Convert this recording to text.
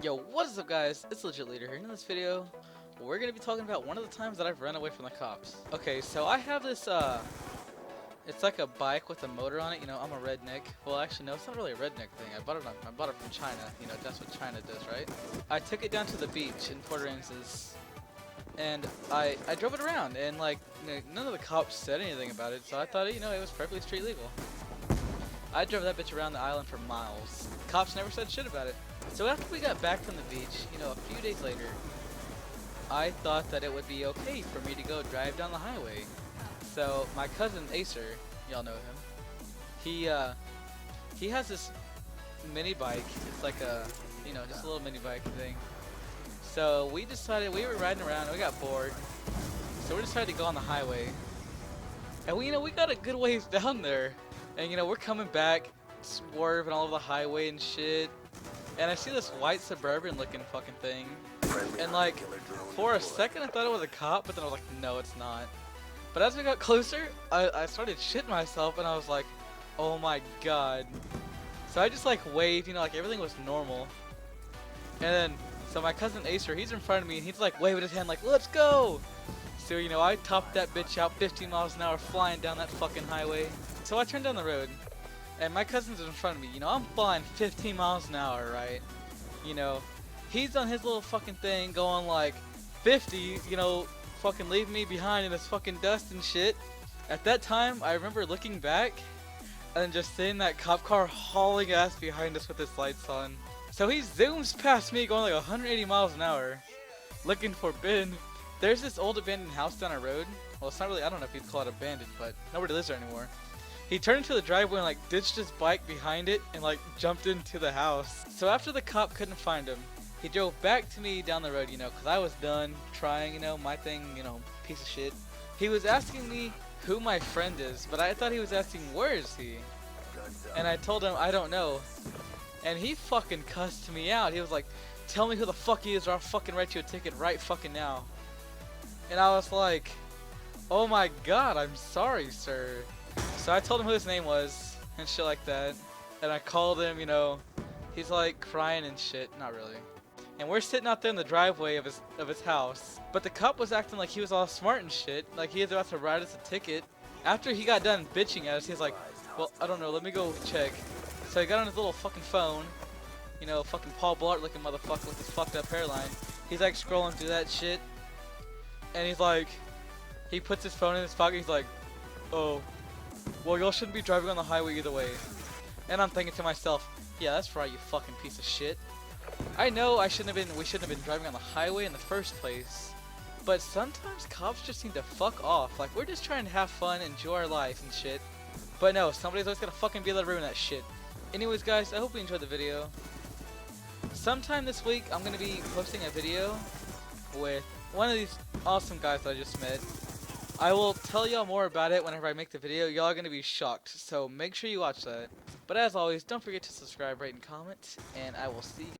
Yo, what is up guys? It's Legit Leader here. In this video, we're going to be talking about one of the times that I've run away from the cops. Okay, so I have this, it's like a bike with a motor on it. You know, I'm a redneck. Well, actually, no, it's not really a redneck thing. I bought it from China. You know, that's what China does, right? I took it down to the beach in Port Aransas, and I drove it around, and like, none of the cops said anything about it, so I thought, you know, it was perfectly street legal. I drove that bitch around the island for miles. Cops never said shit about it. So after we got back from the beach, you know, a few days later, I thought that it would be okay for me to go drive down the highway. So my cousin Acer, y'all know him, he has this mini bike. It's like a, you know, just a little mini bike thing. So we decided, we were riding around and we got bored. So we decided to go on the highway. And we, you know, we got a good ways down there. And you know, we're coming back, swerving all over the highway and shit. And I see this white Suburban looking fucking thing. And like, for a second I thought it was a cop, but then I was like, no, it's not. But as we got closer, I started shitting myself and I was like, oh my god. So I just like waved, you know, like everything was normal. And then, so my cousin Acer, he's in front of me and he's like waving his hand like, let's go! So, you know, I topped that bitch out 15 miles an hour flying down that fucking highway. So I turned down the road. And my cousin's in front of me, you know, I'm flying 15 miles an hour, right? You know, he's on his little fucking thing going like 50, you know, fucking leaving me behind in this fucking dust and shit. At that time, I remember looking back and just seeing that cop car hauling ass behind us with his lights on. So he zooms past me going like 180 miles an hour, looking for Ben. There's this old abandoned house down our road. Well, it's not really, I don't know if you'd call it abandoned, but nobody lives there anymore. He turned into the driveway and like ditched his bike behind it and like jumped into the house. So after the cop couldn't find him, he drove back to me down the road, you know, cause I was done trying, you know, my thing, you know, piece of shit. He was asking me who my friend is, but I thought he was asking where is he? And I told him I don't know. And he fucking cussed me out. He was like, tell me who the fuck he is or I'll fucking write you a ticket right fucking now. And I was like, oh my god, I'm sorry, sir. So I told him who his name was and shit like that. And I called him, you know, he's like crying and shit. Not really. And we're sitting out there in the driveway of his house. But the cop was acting like he was all smart and shit. Like he was about to write us a ticket. After he got done bitching at us, he's like, well, I don't know, let me go check. So he got on his little fucking phone. You know, fucking Paul Blart looking motherfucker with his fucked up hairline. He's like scrolling through that shit. And he's like, he puts his phone in his pocket. He's like, oh, well, y'all shouldn't be driving on the highway either way. And I'm thinking to myself, yeah, that's right, you fucking piece of shit. I know we shouldn't have been driving on the highway in the first place. But sometimes cops just need to fuck off. Like, we're just trying to have fun, enjoy our life and shit. But no, somebody's always gonna fucking be able to ruin that shit. Anyways, guys, I hope you enjoyed the video. Sometime this week, I'm gonna be posting a video with one of these awesome guys that I just met. I will tell y'all more about it whenever I make the video. Y'all are going to be shocked, so make sure you watch that. But as always, don't forget to subscribe, rate, and comment, and I will see you.